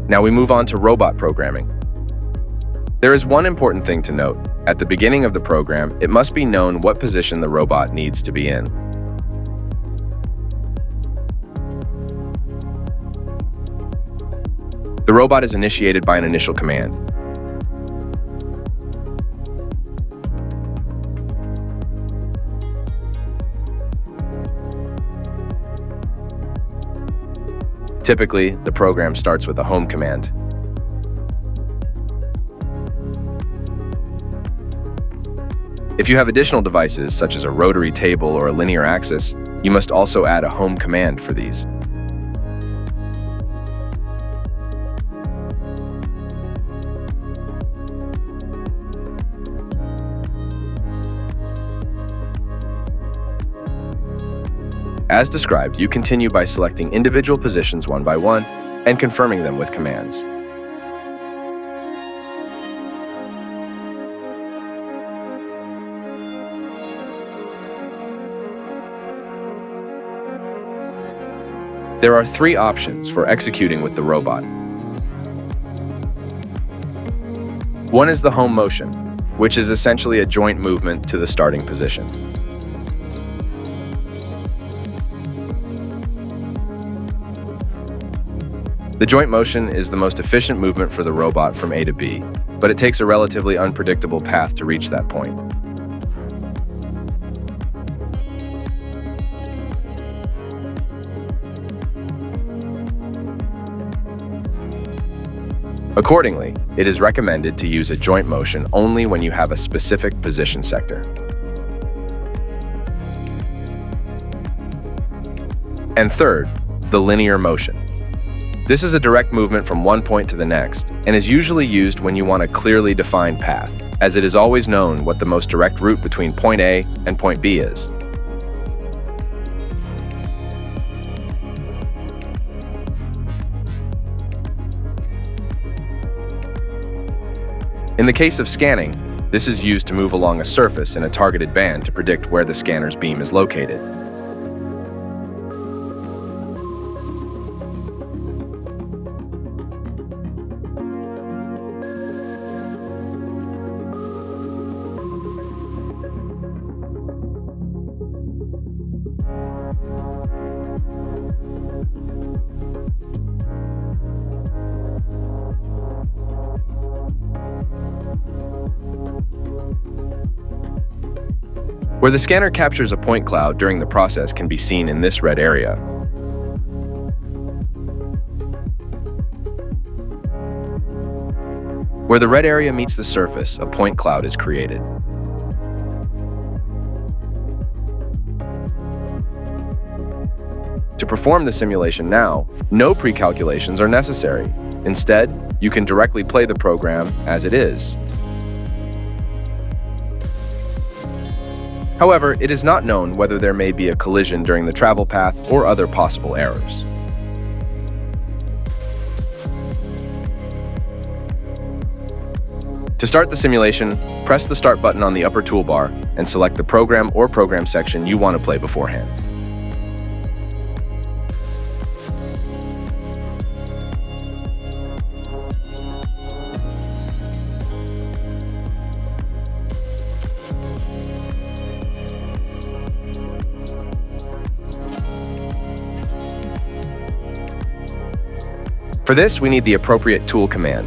Now we move on to robot programming. There is one important thing to note. At the beginning of the program, it must be known what position the robot needs to be in. The robot is initiated by an initial command. Typically, the program starts with a home command. If you have additional devices, such as a rotary table or a linear axis, you must also add a home command for these. As described, you continue by selecting individual positions one by one and confirming them with commands. There are three options for executing with the robot. One is the home motion, which is essentially a joint movement to the starting position. The joint motion is the most efficient movement for the robot from A to B, but it takes a relatively unpredictable path to reach that point. Accordingly, it is recommended to use a joint motion only when you have a specific position sector. And third, the linear motion. This is a direct movement from one point to the next and is usually used when you want a clearly defined path, as it is always known what the most direct route between point A and point B is. In the case of scanning, this is used to move along a surface in a targeted band to predict where the scanner's beam is located. Where the scanner captures a point cloud during the process can be seen in this red area. Where the red area meets the surface, a point cloud is created. To perform the simulation now, no pre-calculations are necessary. Instead, you can directly play the program as it is. However, it is not known whether there may be a collision during the travel path or other possible errors. To start the simulation, press the Start button on the upper toolbar and select the program or program section you want to play beforehand. For this, we need the appropriate tool command.